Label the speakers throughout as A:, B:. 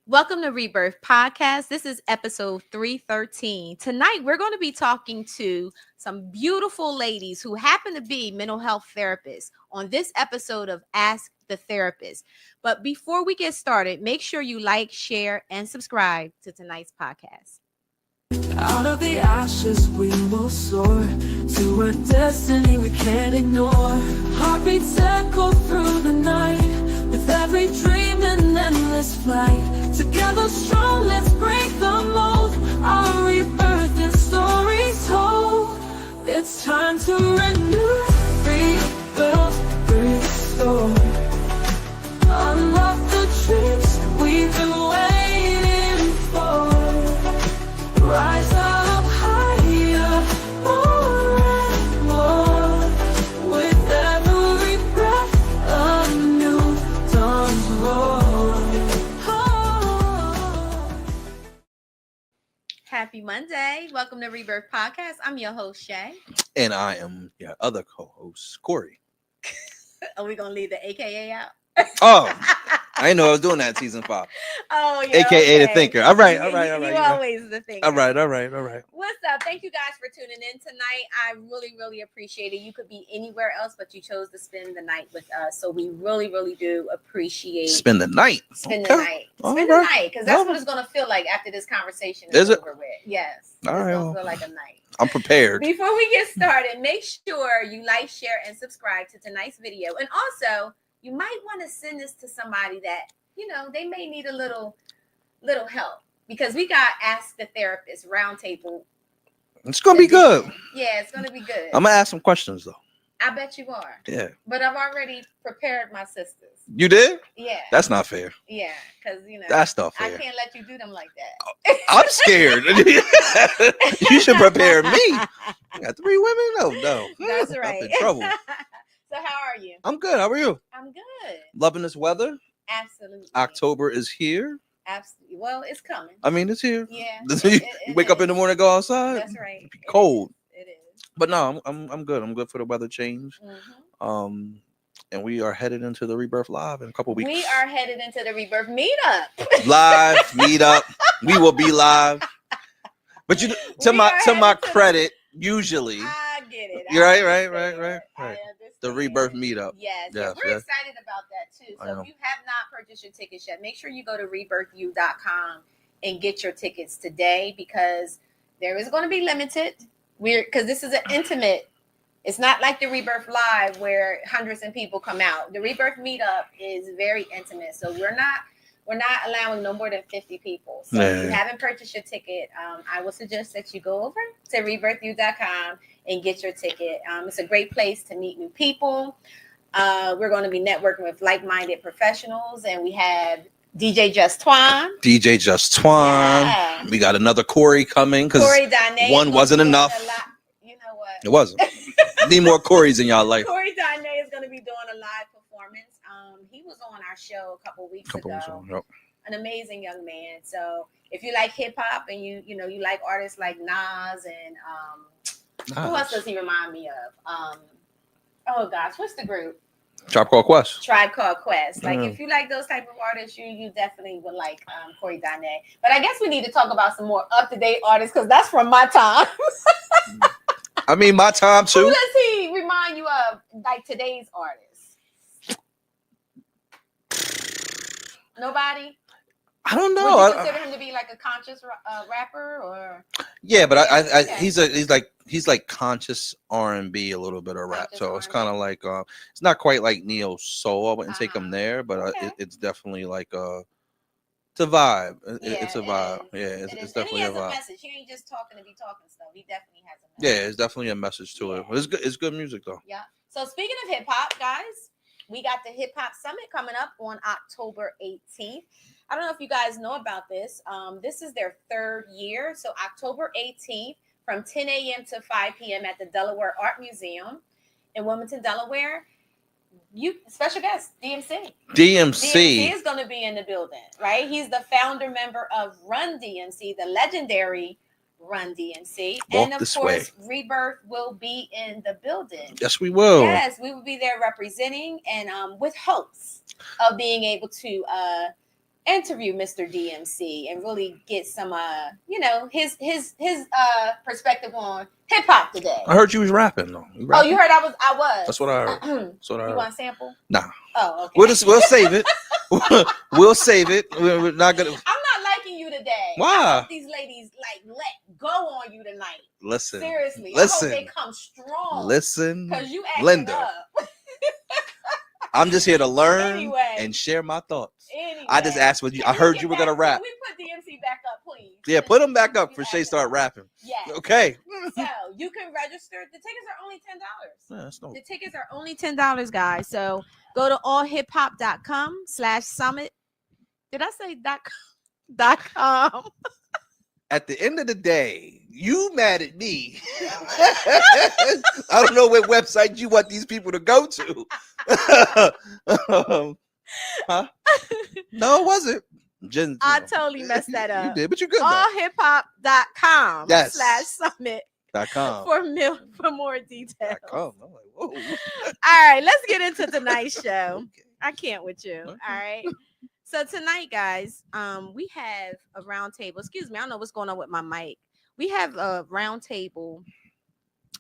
A: Welcome to Rebirth Podcast. This is episode 313. Tonight, we're going to be talking to some beautiful ladies who happen to be mental health therapists on this episode of Ask the Therapist. But before we get started, make sure you like, share, and subscribe to tonight's podcast.
B: Out of the ashes we will soar to a destiny we can't ignore. Heartbeats echo through the night with every dream and endless flight. Together strong, let's break the mold. Our rebirth and stories told. It's time to renew, rebuild, restore. Unlock the dreams we've been waiting for. Rise up higher, more and more. With every breath, a new dawn's roar.
A: Happy Monday. Welcome to Rebirth Podcast. I'm your host, Shay.
C: And I am your other co-host, Corey.
A: Are we going to leave the AKA out?
C: Oh, I didn't know I was doing that in season 5.
A: Oh, yeah.
C: AKA the thinker. All right.
A: You always the thinker.
C: All right.
A: What's up? Thank you guys for tuning in tonight. I really appreciate it. You could be anywhere else, but you chose to spend the night with us. So we really do appreciate
C: Spend the night.
A: Spend the night. Because that's what it's going to feel like after this conversation is over with. Yes.
C: All right.
A: It's going to feel like a night.
C: I'm prepared.
A: Before we get started, make sure you like, share, and subscribe to tonight's video. And also, you might want to send this to somebody that, they may need a little help. Because we got Ask the Therapist Roundtable.
C: It's going to be good.
A: Yeah, it's going to be good.
C: I'm going to ask some questions, though.
A: I bet you are.
C: Yeah.
A: But I've already prepared my sisters.
C: You did?
A: Yeah.
C: That's not fair.
A: Yeah, because,
C: that's not fair.
A: I can't let you do them like that.
C: I'm scared. You should prepare me. I got 3 women? No.
A: That's right.
C: I'm in trouble.
A: So how are you?
C: I'm good. How are you?
A: I'm good.
C: Loving this weather?
A: Absolutely.
C: October is here.
A: Absolutely. Well, it's coming.
C: I mean, it's here.
A: Yeah.
C: You wake up in the morning, go outside.
A: That's right.
C: It'd be cold.
A: It is.
C: But no, I'm good. I'm good for the weather change.
A: Mm-hmm.
C: And we are headed into the Rebirth Live in a couple weeks.
A: We are headed into the Rebirth Meetup.
C: Live meetup. We will be live. But to my credit, usually.
A: I get it.
C: You're right. The Rebirth Meetup.
A: Yes. We're excited about that too. So if you have not purchased your tickets yet, make sure you go to rebirthu.com and get your tickets today because there is going to be limited. Because this is an intimate. It's not like the Rebirth Live where hundreds of people come out. The Rebirth Meetup is very intimate. So we're not allowing no more than 50 people. So if you haven't purchased your ticket, I would suggest that you go over to rebirthu.com and get your ticket. It's a great place to meet new people. We're going to be networking with like-minded professionals, and we have DJ Just Twan.
C: Yeah. We got another Corey coming because one wasn't enough.
A: You know what?
C: It wasn't. Need more Corys in y'all life.
A: Corey Dane is going to be doing a live performance. He was on our show a couple weeks ago.
C: Yep.
A: An amazing young man. So if you like hip hop and you like artists like Nas and who else does he remind me of? Oh gosh, what's the group?
C: Tribe Called Quest.
A: Like if you like those type of artists, you definitely would like Corey Dane. But I guess we need to talk about some more up-to-date artists because that's from my time.
C: I mean, my time too.
A: Who does he remind you of, like today's artists? Nobody?
C: I don't know.
A: Would you consider him to be like a conscious rapper, or?
C: Yeah, but he's like conscious R&B, a little bit of rap.
A: Conscious
C: so
A: R&B.
C: It's kind of like it's not quite like neo soul. I wouldn't take him there, but it's definitely like it's a vibe. It's a vibe. It's definitely a vibe.
A: And he has a message. He ain't just talking to be talking stuff. He definitely has a
C: Yeah,
A: message.
C: it's definitely a message to it. But it's good music though.
A: Yeah. So speaking of hip hop, guys, we got the Hip Hop Summit coming up on October 18th. I don't know if you guys know about this. This is their 3rd year. So October 18th from 10 a.m. to 5 p.m. at the Delaware Art Museum in Wilmington, Delaware. Special guest, DMC. DMC is going to be in the building, right? He's the founder member of Run DMC, the legendary Run DMC.
C: Walk
A: and of
C: this
A: course,
C: way.
A: Rebirth will be in the building.
C: Yes, we will.
A: Yes, we will be there representing and with hopes of being able to interview Mr. DMC and really get some his perspective on hip hop today.
C: I heard you was rapping though.
A: Oh, you heard I was.
C: That's what I heard. That's what I heard.
A: You want a sample?
C: Nah.
A: Oh, okay.
C: We'll save it. We'll save it. We're not gonna.
A: I'm not liking you today.
C: Why?
A: I hope these ladies let go on you tonight.
C: Listen.
A: Seriously.
C: Listen.
A: I hope they come strong.
C: Listen.
A: Because you acting
C: Linda.
A: up.
C: I'm just here to learn
A: Anyway.
C: and share my thoughts.
A: Anyway.
C: I just asked what you. I heard you were gonna rap.
A: Can we put DMC back up, please?
C: Yeah, put him back up for Shay start rapping.
A: Yes.
C: Okay.
A: So you can register. The tickets are only $10.
C: Yeah, that's no.
A: The tickets are only $10, guys. So go to allhiphop.com/summit. Did I say .com?
C: At the end of the day, you mad at me. I don't know what website you want these people to go to. Huh? No, it wasn't.
A: I totally messed that up.
C: You did, but you're good.
A: Allhiphop.com
C: Yes.
A: /summit
C: .com.
A: for more details.
C: .com. I'm like, whoa.
A: All right, let's get into tonight's show.
C: Okay.
A: I can't with you.
C: Okay.
A: All right. So tonight, guys, we have a round table. Excuse me, I don't know what's going on with my mic. We have a round table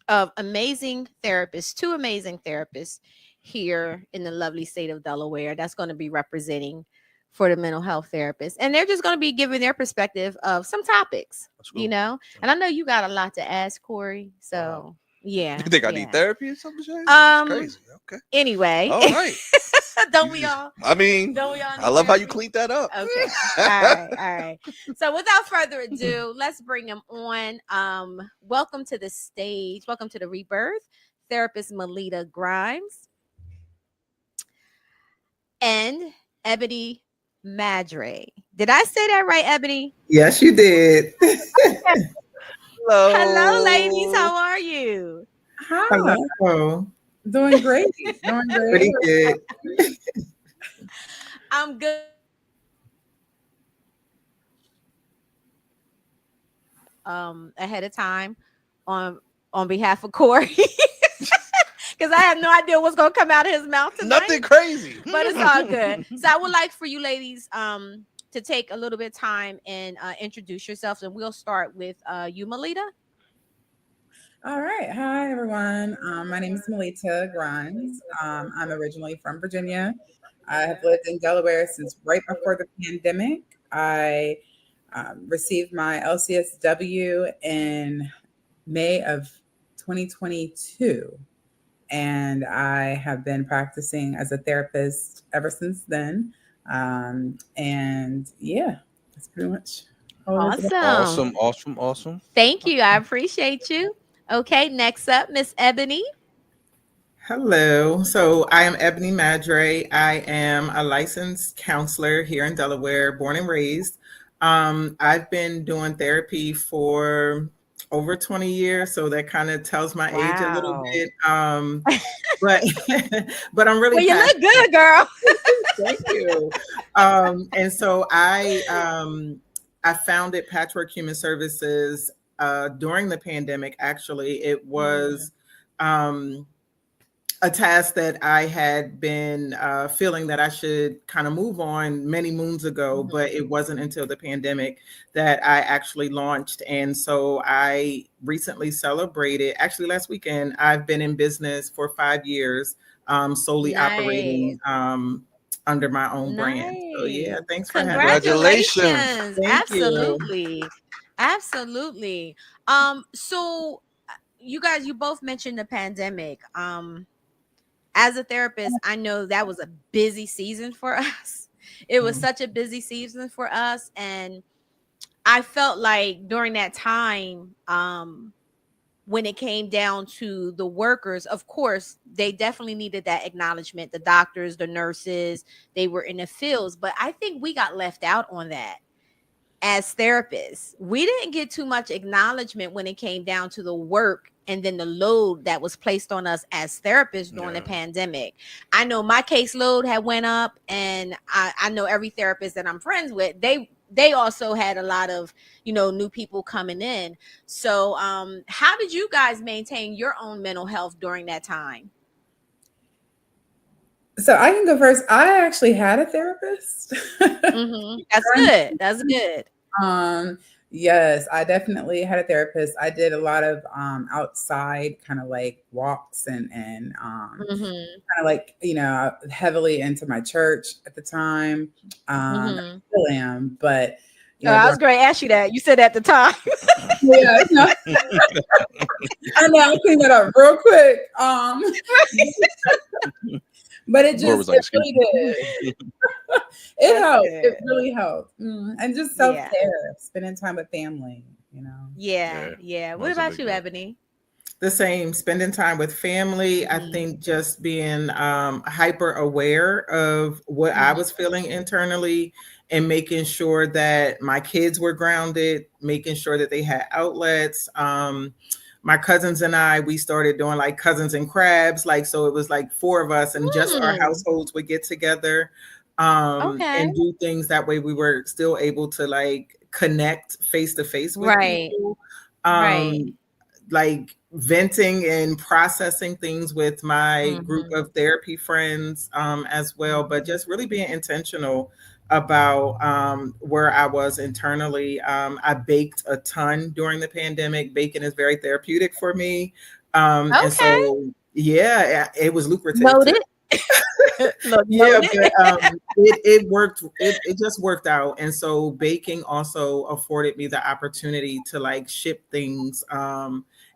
A: of amazing therapists, 2 amazing therapists here in the lovely state of Delaware that's going to be representing for the mental health therapists. And they're just going to be giving their perspective of some topics, you know? And I know you got a lot to ask, Corey. So, yeah.
C: You think I need therapy or something? Shay? Crazy. Okay.
A: Anyway.
C: All right.
A: Don't we all?
C: I mean,
A: Don't we all
C: I love how you
A: therapy?
C: cleaned that up.
A: Okay. All right. So without further ado, let's bring them on. Welcome to the stage. Welcome to the Rebirth, therapist Melita Grimes and Ebony Madre. Did I say that right, Ebony?
D: Yes, you did.
C: Hello.
A: Hello, ladies. How are you?
E: Hi.
D: Hello.
E: Doing great. Doing great.
D: Pretty good.
A: I'm good. Ahead of time on behalf of Corey. Because I have no idea what's gonna come out of his mouth tonight.
C: Nothing crazy.
A: But it's all good. So I would like for you ladies to take a little bit of time and introduce yourselves, and we'll start with you, Melita.
E: All right. Hi, everyone. My name is Melita Grimes. I'm originally from Virginia. I have lived in Delaware since right before the pandemic. I received my LCSW in May of 2022. And I have been practicing as a therapist ever since then. And yeah, that's pretty much all it is.
C: Awesome.
A: Thank you. I appreciate you. Okay, next up, Miss Ebony.
D: Hello. So I am Ebony Madre. I am a licensed counselor here in Delaware, born and raised. I've been doing therapy for over 20 years, so that kind of tells my age a little bit. But I'm really
A: Well, you look good, girl.
D: Thank you. And so I founded Patchwork Human Services during the pandemic. Actually, it was a task that I had been feeling that I should kind of move on many moons ago, but it wasn't until the pandemic that I actually launched. And so I recently celebrated, actually last weekend, I've been in business for 5 years, solely operating under my own brand. So yeah, thanks for having me.
C: Congratulations.
A: Absolutely. So you guys, you both mentioned the pandemic. As a therapist, I know that was a busy season for us. It was such a busy season for us. And I felt like during that time, when it came down to the workers, of course, they definitely needed that acknowledgement. The doctors, the nurses, they were in the fields. But I think we got left out on that as therapists. We didn't get too much acknowledgement when it came down to the work and then the load that was placed on us as therapists during the pandemic. I know my caseload had went up, and I know every therapist that I'm friends with, they also had a lot of, new people coming in. So how did you guys maintain your own mental health during that time?
E: So I can go first. I actually had a therapist.
A: That's good. That's good.
E: Yes, I definitely had a therapist. I did a lot of outside kind of like walks and kind of like, heavily into my church at the time. I still am, but
A: I was going to ask you that. You said at the time.
E: yeah, no. I know, I'll clean that up real quick. But it just it really did. It helped. It really helped. And just self-care, spending time with family,
A: Yeah. What about you, Ebony?
D: The same, spending time with family. I think just being hyper aware of what I was feeling internally and making sure that my kids were grounded, making sure that they had outlets. My cousins and I, we started doing like Cousins and Crabs. Like, so it was like 4 of us and just our households would get together and do things. That way we were still able to like connect face to face with people. Like venting and processing things with my group of therapy friends as well, but just really being intentional about where I was internally. I baked a ton during the pandemic. Baking is very therapeutic for me. And so, yeah, it was lucrative. Yeah, but it worked. It just worked out. And so baking also afforded me the opportunity to like ship things.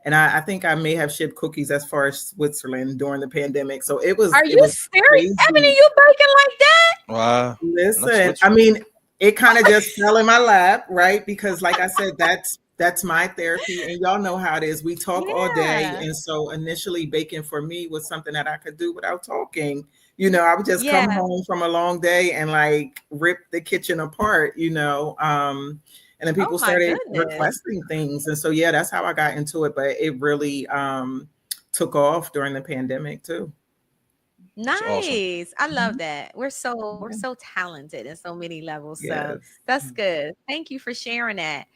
D: And I think I may have shipped cookies as far as Switzerland during the pandemic. So it was.
A: Are you serious? Ebony, you baking like that?
C: Wow.
D: Listen, I mean, it kind of just fell in my lap, right? Because like I said, that's my therapy, and y'all know how it is. We talk all day, and so initially baking for me was something that I could do without talking. I would just come home from a long day and like rip the kitchen apart, and then people started requesting things. And so, yeah, that's how I got into it. But it really took off during the pandemic too.
A: Nice. Awesome. I love that. We're so talented in so many levels. So that's good. Thank you for sharing that.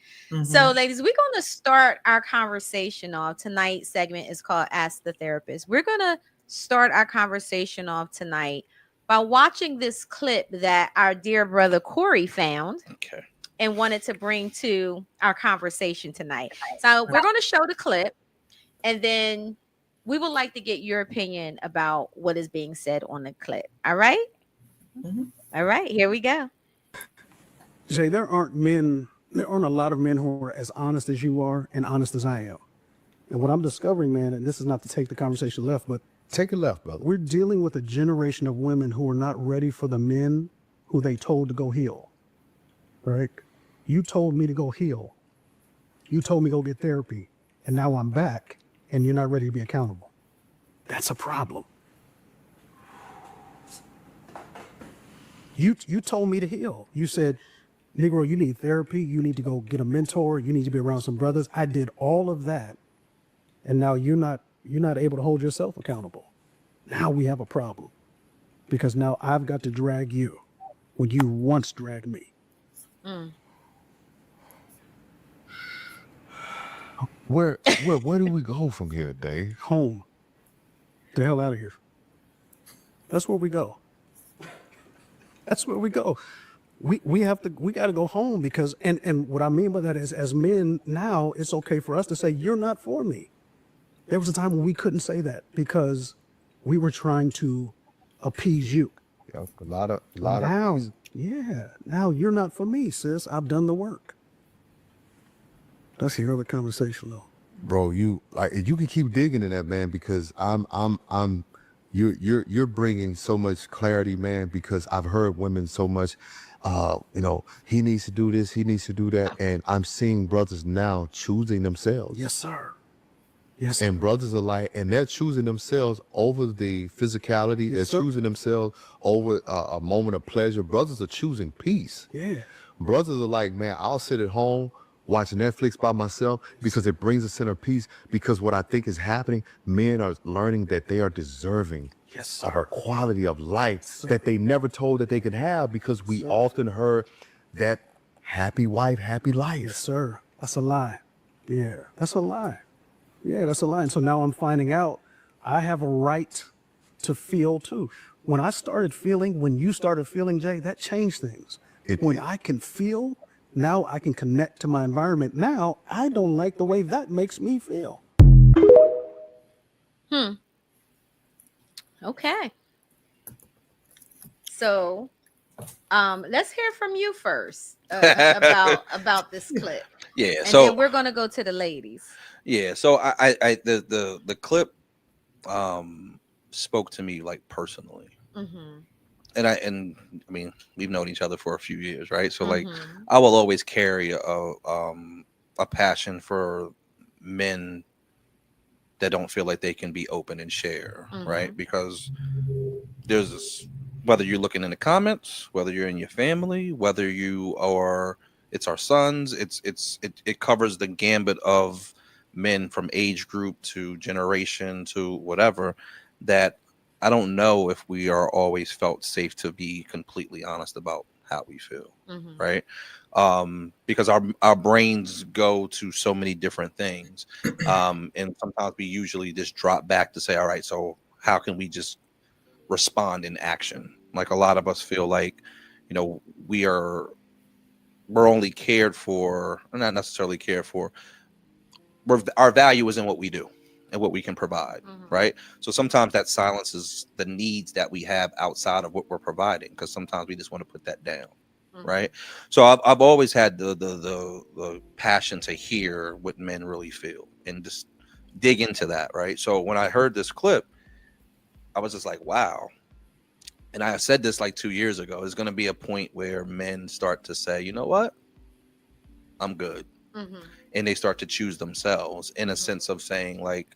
A: So ladies, we're going to start our conversation off. Tonight's segment is called Ask the Therapist. We're going to start our conversation off tonight by watching this clip that our dear brother Corey found and wanted to bring to our conversation tonight. So we're going to show the clip, and then we would like to get your opinion about what is being said on the clip. All right? All right, here we go.
F: Jay, there aren't a lot of men who are as honest as you are and honest as I am. And what I'm discovering, man, and this is not to take the conversation left, but
G: take it left, brother.
F: We're dealing with a generation of women who are not ready for the men who they told to go heal. Right? You told me to go heal. You told me to go get therapy. And now I'm back, and you're not ready to be accountable. That's a problem. You told me to heal. You said, Negro, you need therapy. You need to go get a mentor. You need to be around some brothers. I did all of that. And now you're not able to hold yourself accountable. Now we have a problem. Because now I've got to drag you when you once dragged me.
G: Where do we go from here, Dave?
F: Home. The hell out of here. That's where we go. That's where we go. We got to go home because, and what I mean by that is, as men now, it's okay for us to say, you're not for me. There was a time when we couldn't say that because we were trying to appease you.
G: Yeah, a lot of
F: now you're not for me, sis. I've done the work. That's the other conversation, though.
G: Bro, you can keep digging in that, man, because you're bringing so much clarity, man, because I've heard women so much, he needs to do this, he needs to do that, and I'm seeing brothers now choosing themselves.
F: Yes, sir.
G: Yes. And brothers are like, and they're choosing themselves over the physicality. Yes, they're choosing themselves over a moment of pleasure. Brothers are choosing peace.
F: Yeah.
G: Brothers are like, man, I'll sit at home watching Netflix by myself because it brings a sense of peace. Because what I think is happening, men are learning that they are deserving of a quality of life that they never told that they could have, because we often heard that happy wife, happy life.
F: Yes, sir. That's a lie. Yeah, that's a lie. Yeah, that's a lie. And so now I'm finding out I have a right to feel too. When you started feeling, Jay, that changed things. When I can feel, now I can connect to my environment. Now I don't like the way that makes me feel.
A: Okay. So, let's hear from you first about this clip.
C: Yeah.
A: And
C: So
A: then we're gonna go to the ladies.
C: yeah. So the clip spoke to me like personally.
A: Mm-hmm.
C: And I mean, we've known each other for a few years, right? So like,
A: Mm-hmm.
C: I will always carry a passion for men that don't feel like they can be open and share, right? Because there's this, whether you're looking in the comments, whether you're in your family, whether you are, it's our sons, it covers the gambit of men from age group to generation to whatever, that I don't know if we are always felt safe to be completely honest about how we feel, right? Because our brains go to so many different things, and sometimes we usually just drop back to say, all right, so how can we just respond in action? Like, a lot of us feel like, you know, we're only cared for, not necessarily cared for, our value is in what we do and what we can provide, right? So sometimes that silences the needs that we have outside of what we're providing, because sometimes we just want to put that down, right? So I've always had the passion to hear what men really feel and just dig into that, right? So when I heard this clip, I was just like, wow. And I said this like 2 years ago, there's going to be a point where men start to say, you know what, I'm good. And they start to choose themselves in a sense of saying, like,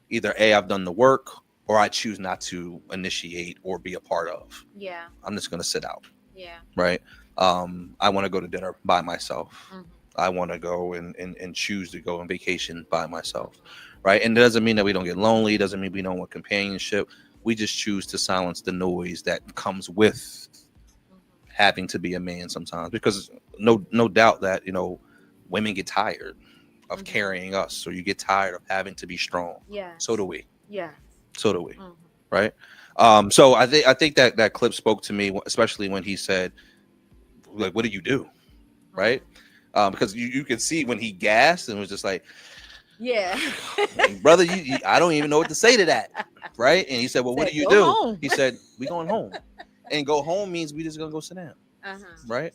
C: either A, I've done the work, or I choose not to initiate or be a part of.
A: Yeah.
C: I'm just going to sit out.
A: Yeah.
C: Right. I want to go to dinner by myself. I want to go and choose to go on vacation by myself. Right. And it doesn't mean that we don't get lonely. It doesn't mean we don't want companionship. We just choose to silence the noise that comes with having to be a man sometimes, because no doubt that, you know, women get tired of carrying us. So you get tired of having to be strong.
A: Yeah.
C: So do we.
A: Yeah.
C: So do we. Right. So I think that clip spoke to me, especially when he said, like, what do you do? Right. Because you could see when he gasped and was just like,
A: yeah,
C: brother, I don't even know what to say to that. Right. And he said, well, what do you do?
A: Home.
C: He said, we going home. And go home means we just gonna go sit down. Right.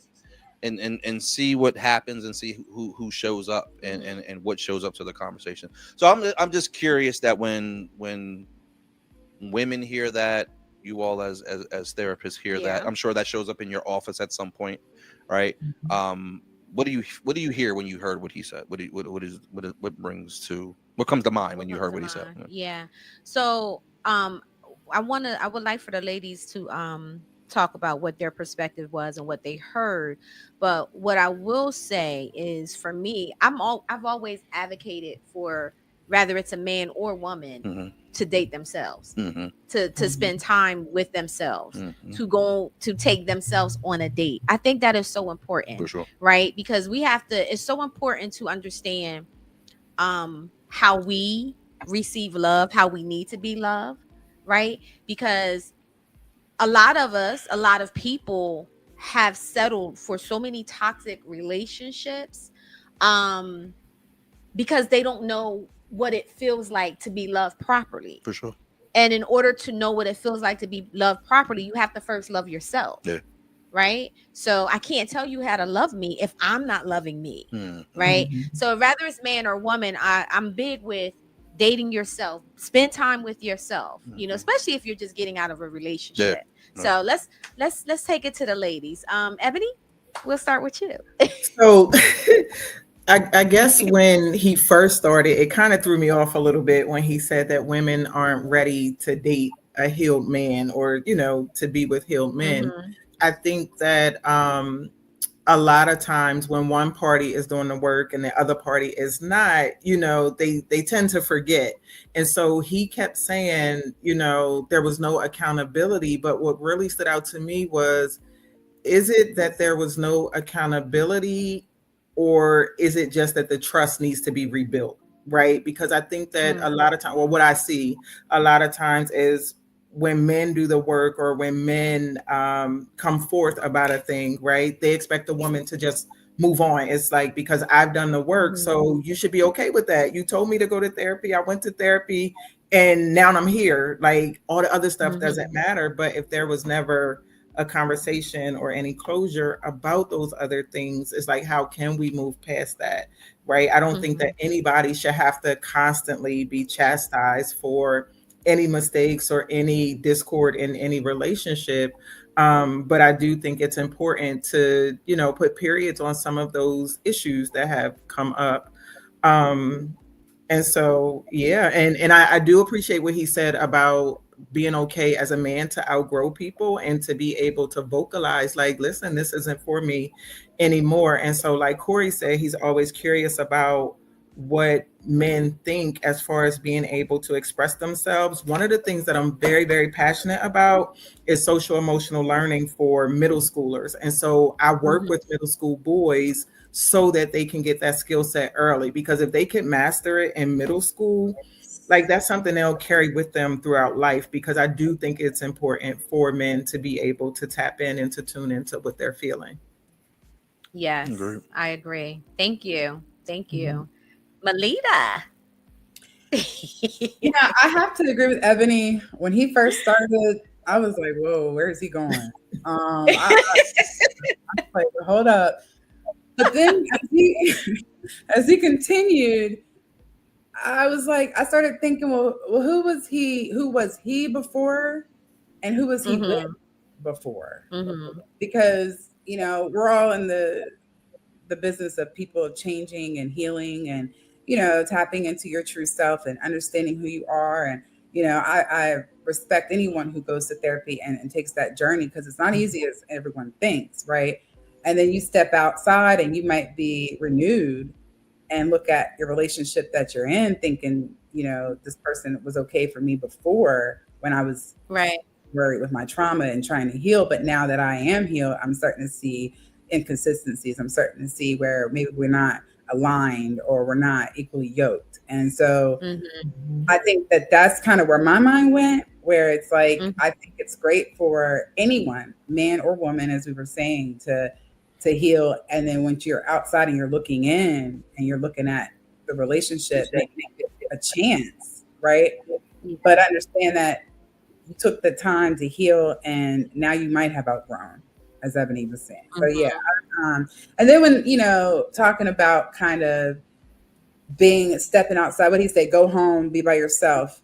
C: And see what happens and see who shows up and what shows up to the conversation. So I'm just curious that when women hear that, you all as therapists hear that, I'm sure that shows up in your office at some point, right? What do you hear when you heard what he said? What comes to mind when you heard what he said?
A: Yeah. So I would like for the ladies to talk about what their perspective was and what they heard. But what I will say is, for me, I've always advocated for, whether it's a man or woman, to date themselves, to spend time with themselves, to take themselves on a date. I think that is so important,
C: For sure.
A: right? Because it's so important to understand how we receive love, how we need to be loved, right? Because a lot of people have settled for so many toxic relationships because they don't know what it feels like to be loved properly.
C: For sure.
A: And in order to know what it feels like to be loved properly, you have to first love yourself.
C: Yeah.
A: Right? So I can't tell you how to love me if I'm not loving me. Right? So whether it's man or woman, I'm big with dating yourself. Spend time with yourself, you know, especially if you're just getting out of a relationship. So let's take it to the ladies. Ebony, we'll start with you.
D: So I guess when he first started, it kind of threw me off a little bit when he said that women aren't ready to date a healed man, or, you know, to be with healed men. I think that a lot of times when one party is doing the work and the other party is not, you know, they tend to forget. And so he kept saying, you know, there was no accountability. But what really stood out to me was, is it that there was no accountability, or is it just that the trust needs to be rebuilt? Right. Because I think that a lot of times, well, what I see a lot of times is when men do the work or when men come forth about a thing, right? They expect a woman to just move on. It's like, because I've done the work, so you should be okay with that. You told me to go to therapy. I went to therapy and now I'm here. Like, all the other stuff doesn't matter. But if there was never a conversation or any closure about those other things, it's like, how can we move past that? Right. I don't think that anybody should have to constantly be chastised for any mistakes or any discord in any relationship. But I do think it's important to, put periods on some of those issues that have come up. And so, yeah, and I do appreciate what he said about being okay as a man to outgrow people and to be able to vocalize, like, listen, this isn't for me anymore. And so, like Corey said, he's always curious about what men think as far as being able to express themselves. One of the things that I'm very, very passionate about is social emotional learning for middle schoolers. And so I work with middle school boys so that they can get that skill set early, because if they can master it in middle school, like, that's something they'll carry with them throughout life, because I do think it's important for men to be able to tap in and to tune into what they're feeling.
A: Yes, I agree. Thank you. Thank you. Melita.
E: Yeah, I have to agree with Ebony. When he first started, I was like, whoa, where is he going? I was like, hold up. But then as he continued, I was like, I started thinking, well, who was he before, and who was he with before? Because, we're all in the business of people changing and healing and, tapping into your true self and understanding who you are. And, I respect anyone who goes to therapy and takes that journey, because it's not easy as everyone thinks, right? And then you step outside and you might be renewed and look at your relationship that you're in thinking, this person was okay for me before when I was worried with my trauma and trying to heal. But now that I am healed, I'm starting to see inconsistencies. I'm starting to see where maybe we're not aligned or we're not equally yoked. And so I think that that's kind of where my mind went, where it's like, I think it's great for anyone, man or woman, as we were saying, to heal. And then once you're outside and you're looking in and you're looking at the relationship, they give it a chance, right? But understand that you took the time to heal and now you might have outgrown, as Ebony was saying. So yeah. And then when, talking about kind of stepping outside, what do you say? Go home, be by yourself.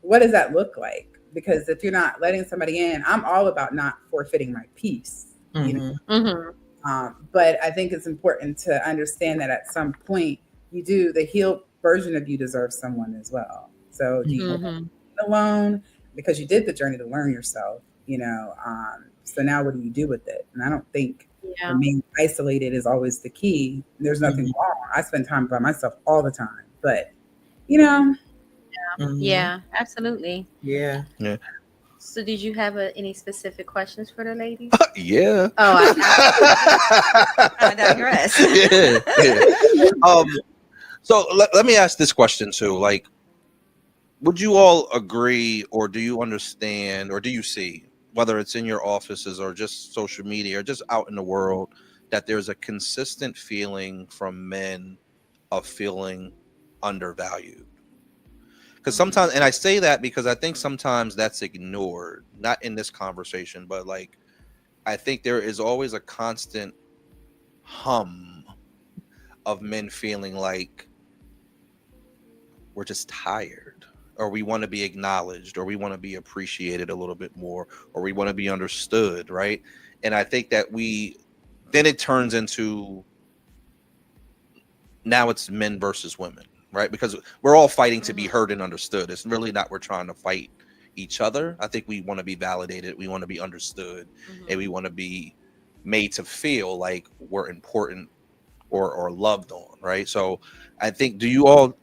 E: What does that look like? Because if you're not letting somebody in, I'm all about not forfeiting my peace. But I think it's important to understand that at some point the healed version of you deserves someone as well. So do you alone because you did the journey to learn yourself, so now what do you do with it? And I don't think remaining isolated is always the key. There's nothing wrong. I spend time by myself all the time, but
A: Yeah, absolutely.
D: Yeah.
A: So did you have any specific questions for the ladies?
C: Yeah.
A: Oh, I digress.
C: So let me ask this question too. Like, would you all agree, or do you understand, or do you see, whether it's in your offices or just social media or just out in the world, that there's a consistent feeling from men of feeling undervalued? Because sometimes, and I say that because I think sometimes that's ignored, not in this conversation, but like, I think there is always a constant hum of men feeling like we're just tired, or we want to be acknowledged, or we want to be appreciated a little bit more, or we want to be understood, right? And I think that then it turns into, now it's men versus women, right? Because we're all fighting to be heard and understood. It's really not we're trying to fight each other. I think we want to be validated, we want to be understood, and we want to be made to feel like we're important or loved on, right? So I think, do you all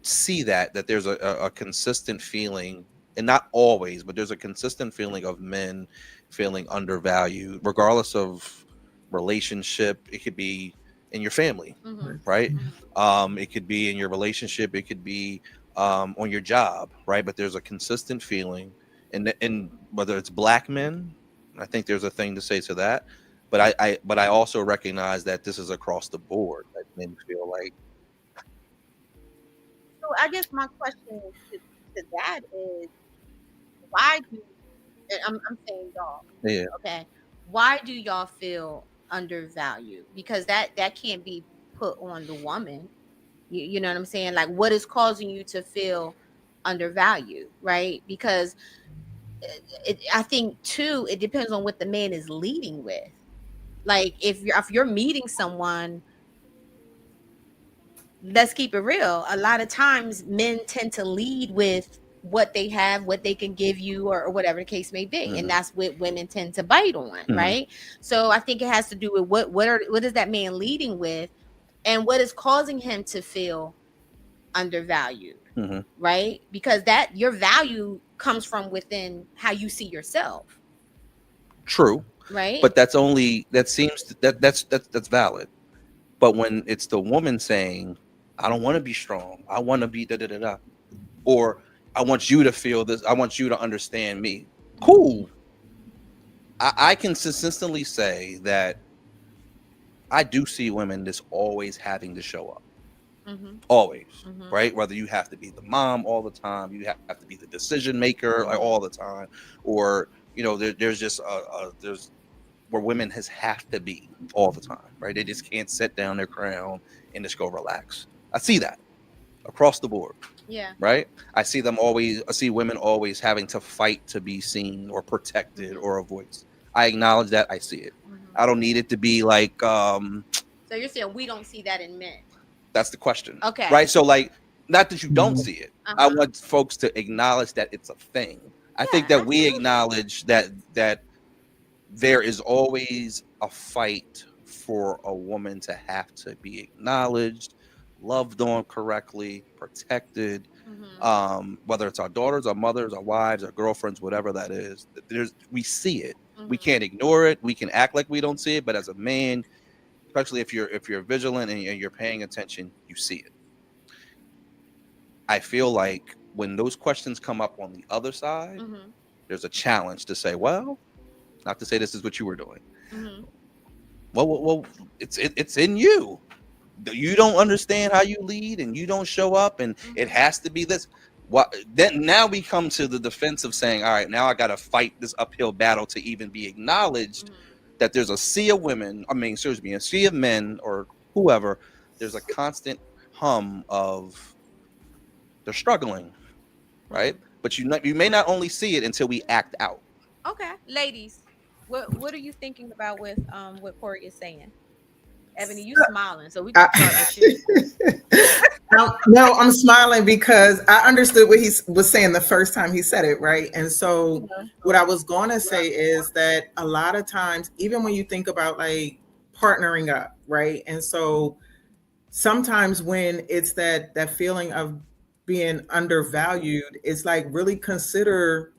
C: see that there's a consistent feeling, and not always, but there's a consistent feeling of men feeling undervalued, regardless of relationship? It could be in your family, right? It could be in your relationship, it could be on your job, right? But there's a consistent feeling and whether it's black men, I think there's a thing to say to that. But I also recognize that this is across the board that men feel like.
A: So I guess my question to that is, why do, and I'm saying y'all,
C: Yeah.
A: okay, why do y'all feel undervalued? Because that can't be put on the woman. You know what I'm saying? Like, what is causing you to feel undervalued, right? Because I think too, it depends on what the man is leading with. Like, if you're meeting someone, let's keep it real. A lot of times men tend to lead with what they have, what they can give you, or whatever the case may be. And that's what women tend to bite on, right? So I think it has to do with what is that man leading with, and what is causing him to feel undervalued, right? Because that your value comes from within how you see yourself.
C: True.
A: Right.
C: But that's valid. But when it's the woman saying, I don't want to be strong, I want to be da da da da, or I want you to feel this, I want you to understand me. Cool. I can consistently say that I do see women that's always having to show up. Always, right? Whether you have to be the mom all the time, you have to be the decision maker like all the time, or there's just there's where women have to be all the time, right? They just can't sit down their crown and just go relax. I see that across the board.
A: Yeah.
C: Right. I see women always having to fight to be seen or protected or a voice. I acknowledge that. I see it. I don't need it to be like.
A: So you're saying we don't see that in men?
C: That's the question.
A: Okay.
C: Right. So like, not that you don't see it. I want folks to acknowledge that it's a thing. I think that we acknowledge that there is always a fight for a woman to have to be acknowledged, loved on correctly, protected, whether it's our daughters, our mothers, our wives, our girlfriends, whatever that is. We see it. We can't ignore it. We can act like we don't see it, but as a man, especially if you're vigilant and you're paying attention, you see it. I feel like when those questions come up on the other side, there's a challenge to say, well, not to say this is what you were doing. Well, it's in you. You don't understand how you lead, and you don't show up, and it has to be this. Then now we come to the defense of saying, all right, now I got to fight this uphill battle to even be acknowledged that there's a sea of women. A sea of men or whoever. There's a constant hum of they're struggling, right? But you may not only see it until we act out.
A: Okay, ladies, what are you thinking about with what Corey is saying? Ebony, you smiling, so we can start with you.
D: No, I'm smiling because I understood what he was saying the first time he said it, right? And so what I was going to say is that a lot of times, even when you think about like partnering up, right? And so sometimes when it's that feeling of being undervalued, it's like really consider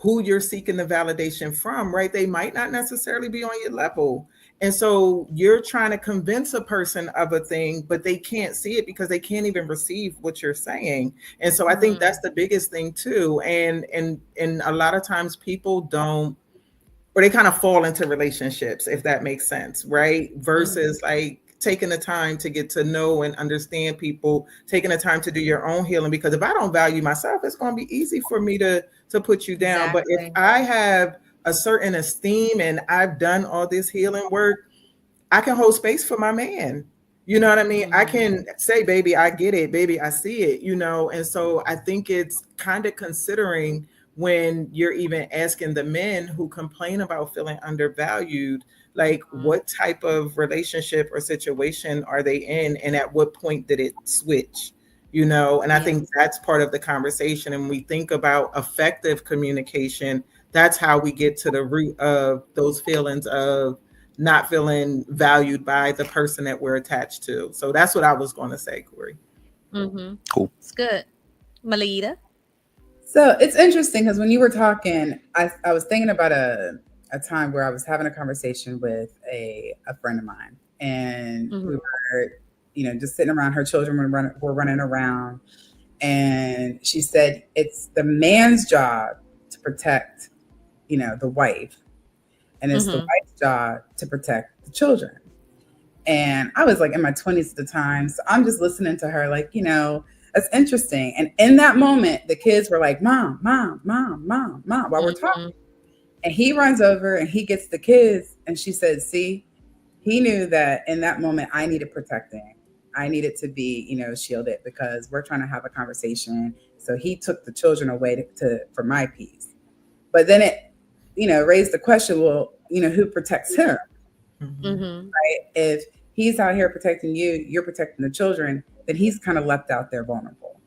D: who you're seeking the validation from, right? They might not necessarily be on your level. And so you're trying to convince a person of a thing, but they can't see it because they can't even receive what you're saying. And so I think that's the biggest thing too. And a lot of times people don't, or they kind of fall into relationships, if that makes sense, right? Versus like taking the time to get to know and understand people, taking the time to do your own healing. Because if I don't value myself, it's going to be easy for me to put you down. Exactly. But if I have a certain esteem and I've done all this healing work, I can hold space for my man. You know what I mean? I can say, baby, I get it, baby, I see it, and so I think it's kind of considering when you're even asking the men who complain about feeling undervalued, like what type of relationship or situation are they in, and at what point did it switch? And I think that's part of the conversation. And when we think about effective communication, that's how we get to the root of those feelings of not feeling valued by the person that we're attached to. So that's what I was going to say, Corey.
C: Cool.
A: It's good. Melita?
E: So it's interesting because when you were talking, I was thinking about a time where I was having a conversation with a friend of mine, and we were, just sitting around. Her children were running around, and she said it's the man's job to protect, the wife, and it's the
A: Mhm.
E: wife's job to protect the children. And I was like in my 20s at the time. So I'm just listening to her, like, that's interesting. And in that moment, the kids were like, Mom, Mom, Mom, Mom, Mom, while we're talking.
A: Mhm.
E: And he runs over and he gets the kids. And she said, see, he knew that in that moment, I needed protecting. I needed to be, shielded because we're trying to have a conversation. So he took the children away for my peace. But then it, raised the question, well, who protects him?
A: Mhm.
E: Right? If he's out here protecting you, you're protecting the children, then he's kind of left out there vulnerable,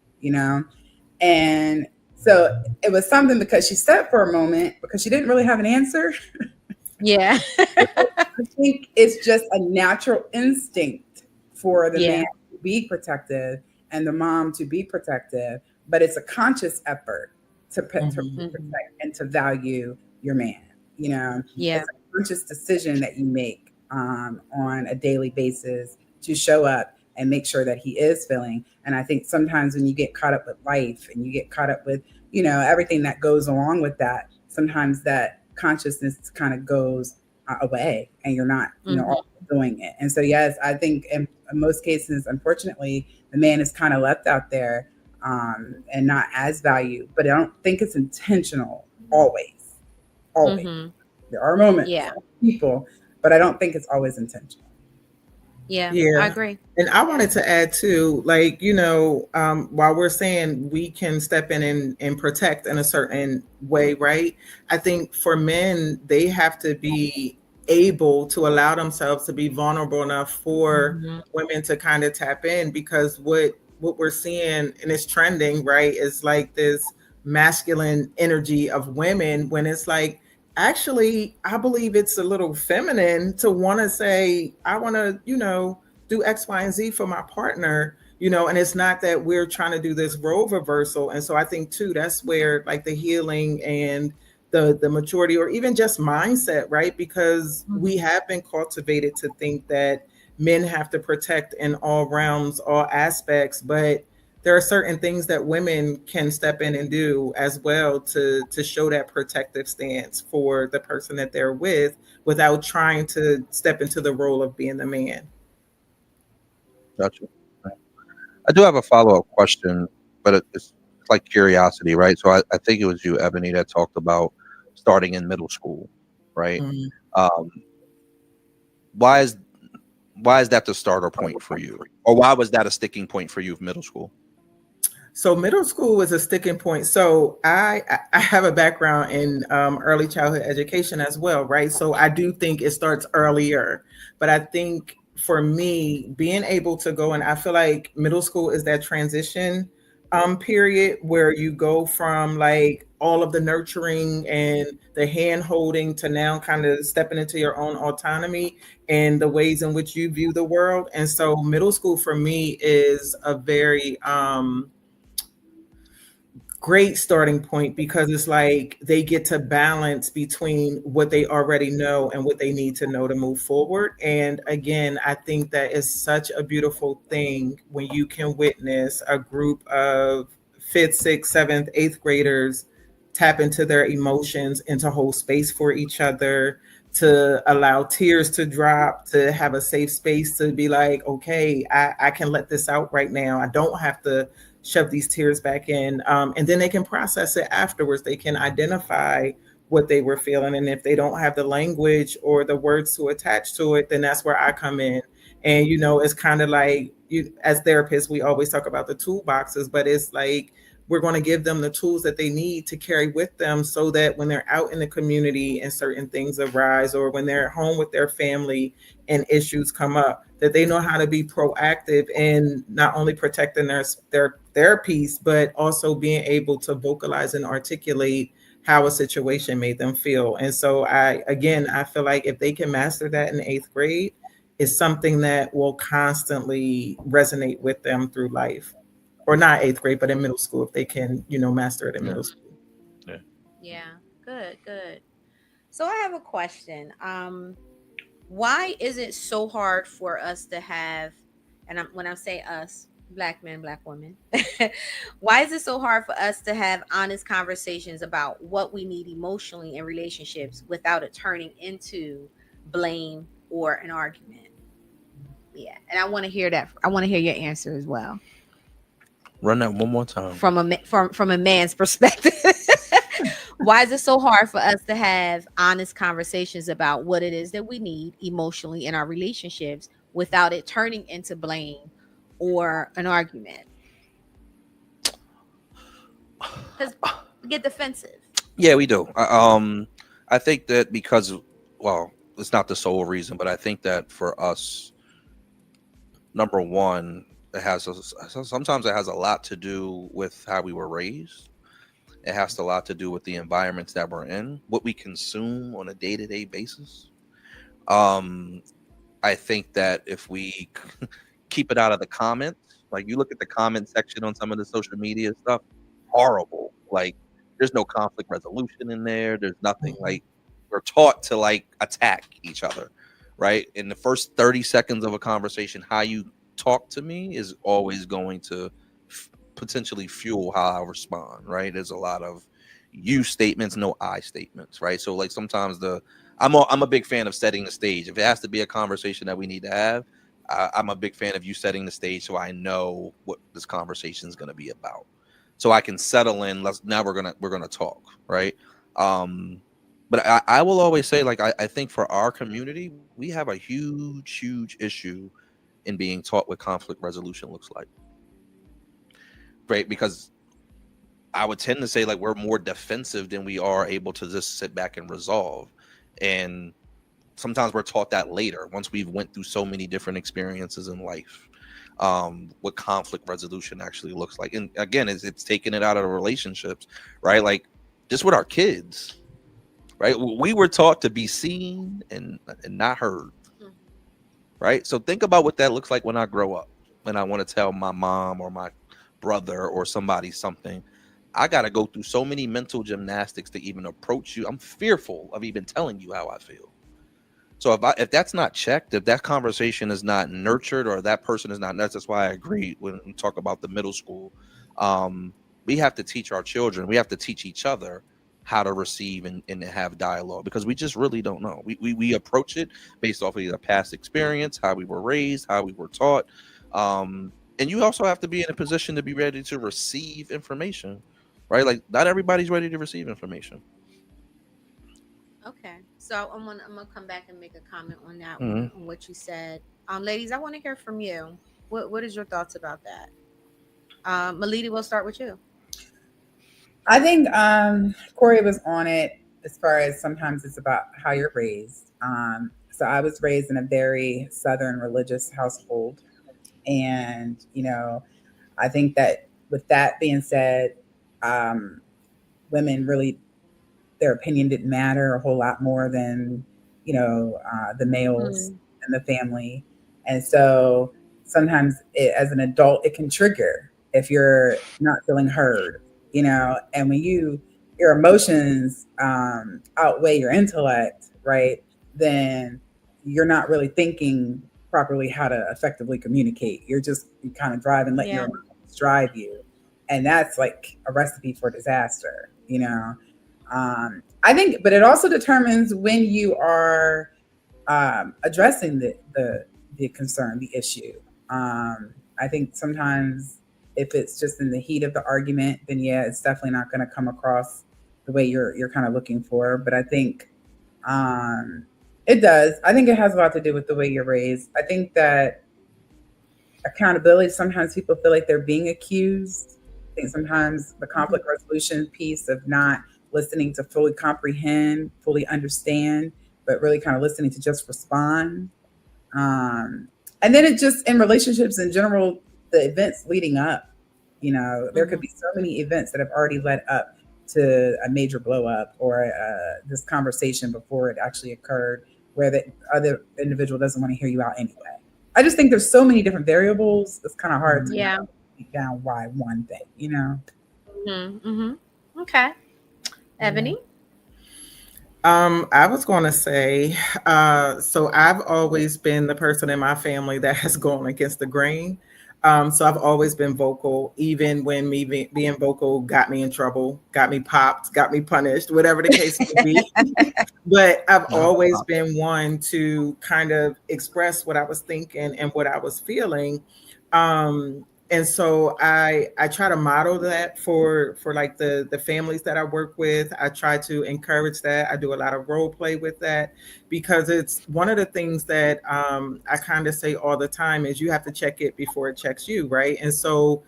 E: And so it was something because she sat for a moment because she didn't really have an answer.
A: Yeah.
E: I think it's just a natural instinct for the
A: Yeah.
E: man to be protective and the mom to be protective, but it's a conscious effort to protect and to value your man.
A: Yeah.
E: It's a conscious decision that you make on a daily basis to show up and make sure that he is feeling. And I think sometimes when you get caught up with life and you get caught up with, everything that goes along with that, sometimes that consciousness kind of goes away and you're not, always doing it. And so, yes, I think in most cases, unfortunately, the man is kind of left out there and not as valued, but I don't think it's intentional always. Always.
A: Mhm.
E: There are moments,
A: Yeah.
E: people, but I don't think it's always intentional.
A: Yeah.
D: Yeah.
A: I agree.
D: And I wanted to add too, like, while we're saying we can step in and protect in a certain way, right? I think for men, they have to be able to allow themselves to be vulnerable enough for
A: Mhm.
D: women to kind of tap in, because what we're seeing and it's trending, right, is like this masculine energy of women, when it's like, actually, I believe it's a little feminine to want to say, I want to, do X, Y, and Z for my partner, and it's not that we're trying to do this role reversal. And so I think too, that's where like the healing and the maturity, or even just mindset, right? Because we have been cultivated to think that men have to protect in all realms, all aspects, but there are certain things that women can step in and do as well to show that protective stance for the person that they're with without trying to step into the role of being the man.
C: Gotcha. Right. I do have a follow-up question, but it's like curiosity, right? So I think it was you, Ebony, that talked about starting in middle school, right?
D: Mhm.
C: Um, why is that the starter point for you, or why was that a sticking point for you, middle school?
D: So middle school was a sticking point. So I have a background in early childhood education as well, right? So I do think it starts earlier, but I think for me, being able to go, and I feel like middle school is that transition period where you go from like all of the nurturing and the hand holding to now kind of stepping into your own autonomy and the ways in which you view the world. And so middle school for me is a very great starting point, because it's like they get to balance between what they already know and what they need to know to move forward. And again, I think that is such a beautiful thing when you can witness a group of fifth, sixth, seventh, eighth graders tap into their emotions and to hold space for each other, to allow tears to drop, to have a safe space to be like, okay, I can let this out right now. I don't have to shove these tears back in. And then they can process it afterwards. They can identify what they were feeling. And if they don't have the language or the words to attach to it, then that's where I come in. And, it's kind of like, as therapists, we always talk about the toolboxes, but it's like, we're going to give them the tools that they need to carry with them so that when they're out in the community and certain things arise, or when they're at home with their family and issues come up, that they know how to be proactive in not only protecting their peace, but also being able to vocalize and articulate how a situation made them feel. And so I feel like if they can master that in eighth grade, it's something that will constantly resonate with them through life. Or not eighth grade, but in middle school, if they can, master it in middle school.
A: Yeah. Good. So I have a question. Why is it so hard for us to have, and when I say us, Black men, black women. Why is it so hard for us to have honest conversations about what we need emotionally in relationships without it turning into blame or an argument? Yeah, and I want to hear that. I want to hear your answer as well.
C: Run that one more time.
A: From a man's perspective. Why is it so hard for us to have honest conversations about what it is that we need emotionally in our relationships without it turning into blame or an argument? Because we get defensive.
C: Yeah, we do. I think that because, well, it's not the sole reason, but I think that for us, number one, sometimes it has a lot to do with how we were raised. It has a lot to do with the environments that we're in, what we consume on a day-to-day basis. I think that if we keep it out of the comments, like you look at the comment section on some of the social media stuff, horrible. Like there's no conflict resolution in there. There's nothing. Like we're taught to like attack each other, right? In the first 30 seconds of a conversation, how you talk to me is always going to potentially fuel how I respond, right? There's a lot of you statements, no I statements, right? So like sometimes I'm a big fan of setting the stage. If it has to be a conversation that we need to have, I'm a big fan of you setting the stage so I know what this conversation is going to be about, so I can settle in. Now we're gonna talk, right? But I will always say, like I think for our community, we have a huge issue in being taught what conflict resolution looks like. Right, because I would tend to say like we're more defensive than we are able to just sit back and resolve. And sometimes we're taught that later, once we've went through so many different experiences in life, what conflict resolution actually looks like. And again, it's taking it out of the relationships, right? Like just with our kids, right? We were taught to be seen and not heard, right? So think about what that looks like when I grow up, when I want to tell my mom or my brother or somebody something. I got to go through so many mental gymnastics to even approach you. I'm fearful of even telling you how I feel. So if that's not checked, if that conversation is not nurtured, or that person is not, that's why I agree when we talk about the middle school. We have to teach our children, we have to teach each other how to receive and have dialogue, because we just really don't know. We approach it based off of either past experience, how we were raised, how we were taught. And you also have to be in a position to be ready to receive information, right? Like not everybody's ready to receive information.
A: Okay, so I'm gonna come back and make a comment on that one, on what you said. Ladies, I want to hear from you. What is your thoughts about that? Melita, we'll start with you.
E: I think Corey was on it as far as sometimes it's about how you're raised. So I was raised in a very Southern religious household. And, you know, I think that with that being said, women really, their opinion didn't matter a whole lot more than, you know, the males in the family. And so sometimes as an adult, it can trigger if you're not feeling heard, you know, and when your emotions outweigh your intellect, right, then you're not really thinking properly how to effectively communicate. You kind of drive and let your emotions drive you. And that's like a recipe for disaster, you know. I think, but it also determines when you are addressing the concern, the issue. I think sometimes if it's just in the heat of the argument, then yeah, it's definitely not going to come across the way you're kind of looking for. But I think it does. I think it has a lot to do with the way you're raised. I think that accountability, sometimes people feel like they're being accused. I think sometimes the conflict resolution piece of not listening to fully comprehend, fully understand, but really kind of listening to just respond. And then it just, in relationships in general, the events leading up, you know, there could be so many events that have already led up to a major blow up or this conversation before it actually occurred, where the other individual doesn't want to hear you out anyway. I just think there's so many different variables. It's kind of hard to break down why one thing, you know?
A: Okay. Ebony?
D: I was going to say, so I've always been the person in my family that has gone against the grain. So I've always been vocal, even when me being vocal got me in trouble, got me popped, got me punished, whatever the case may be. But I've always been one to kind of express what I was thinking and what I was feeling. And so I try to model that for like the families that I work with. I try to encourage that. I do a lot of role play with that, because it's one of the things that I kind of say all the time is you have to check it before it checks you, right? And so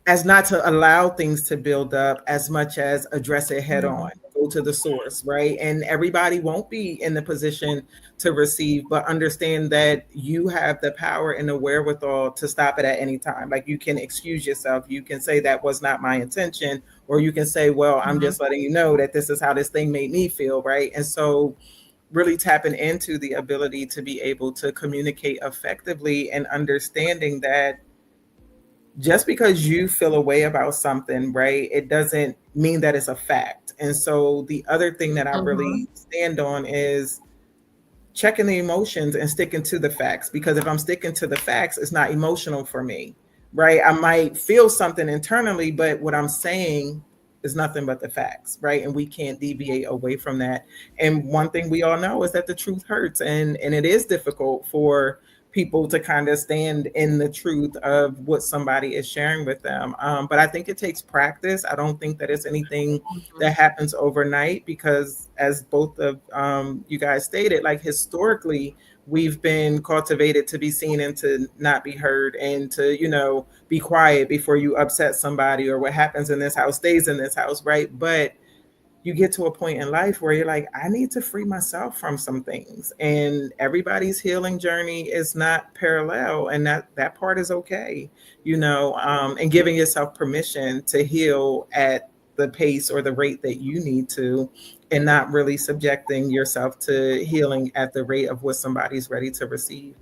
D: as not to allow things to build up as much as address it head on, go to the source, right? And everybody won't be in the position to receive, but understand that you have the power and the wherewithal to stop it at any time. Like, you can excuse yourself. You can say that was not my intention, or you can say, well, I'm just letting you know that this is how this thing made me feel, right? And so really tapping into the ability to be able to communicate effectively and understanding that just because you feel a way about something, right, it doesn't mean that it's a fact. And so the other thing that I really stand on is checking the emotions and sticking to the facts, because if I'm sticking to the facts, it's not emotional for me, right? I might feel something internally, but what I'm saying is nothing but the facts, right? And we can't deviate away from that. And one thing we all know is that the truth hurts, and it is difficult for people to kind of stand in the truth of what somebody is sharing with them. But I think it takes practice. I don't think that it's anything that happens overnight, because as both of you guys stated, like, historically, we've been cultivated to be seen and to not be heard, and to, you know, be quiet before you upset somebody, or what happens in this house stays in this house, right? But you get to a point in life where you're like, I need to free myself from some things, and everybody's healing journey is not parallel, and that part is okay, you know, and giving yourself permission to heal at the pace or the rate that you need to, and not really subjecting yourself to healing at the rate of what somebody's ready to receive.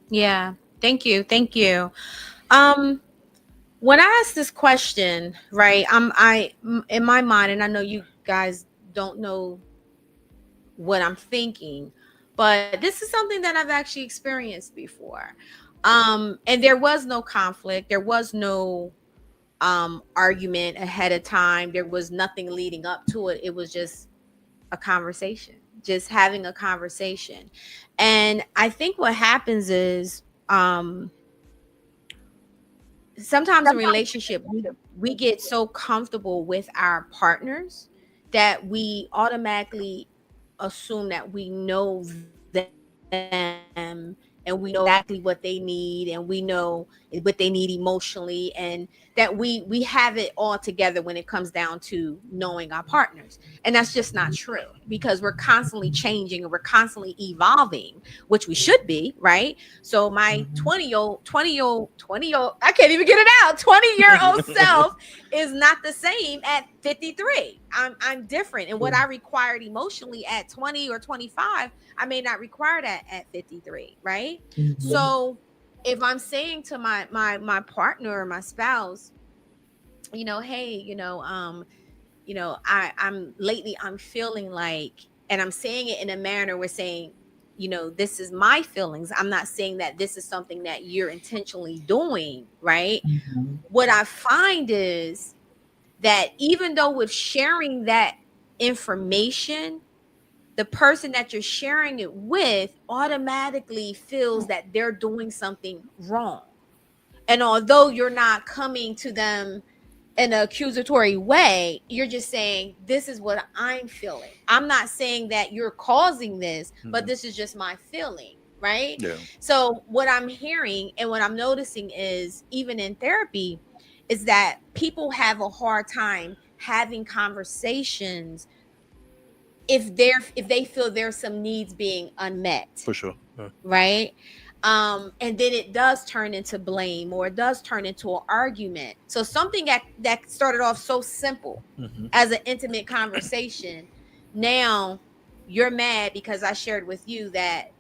A: Yeah. Thank you. Thank you. When I ask this question, right, I in my mind, and I know you guys don't know what I'm thinking, but this is something that I've actually experienced before. And there was no conflict, there was no argument ahead of time, there was nothing leading up to it. It was just a conversation, just having a conversation. And I think what happens is sometimes in relationship we get so comfortable with our partners that we automatically assume that we know them, and we know exactly what they need, and we know what they need emotionally, and that we have it all together when it comes down to knowing our partners. And that's just not true, because we're constantly changing and we're constantly evolving, which we should be, right? So my 20-year-old, I can't even get it out, 20-year-old self is not the same at 53. I'm different, and what I required emotionally at 20 or 25, I may not require that at 53, right? So if I'm saying to my partner or my spouse, you know, hey, you know, I'm feeling like, and I'm saying it in a manner we're saying, you know, this is my feelings. I'm not saying that this is something that you're intentionally doing, right? What I find is that even though with sharing that information, the person that you're sharing it with automatically feels that they're doing something wrong. And although you're not coming to them in an accusatory way, you're just saying, this is what I'm feeling. I'm not saying that you're causing this, but this is just my feeling, right?
C: Yeah.
A: So what I'm hearing and what I'm noticing is, even in therapy, is that people have a hard time having conversations if they feel there's some needs being unmet.
C: For sure. Yeah.
A: Right? And then it does turn into blame, or it does turn into an argument. So something that started off so simple as an intimate conversation, now you're mad because I shared with you that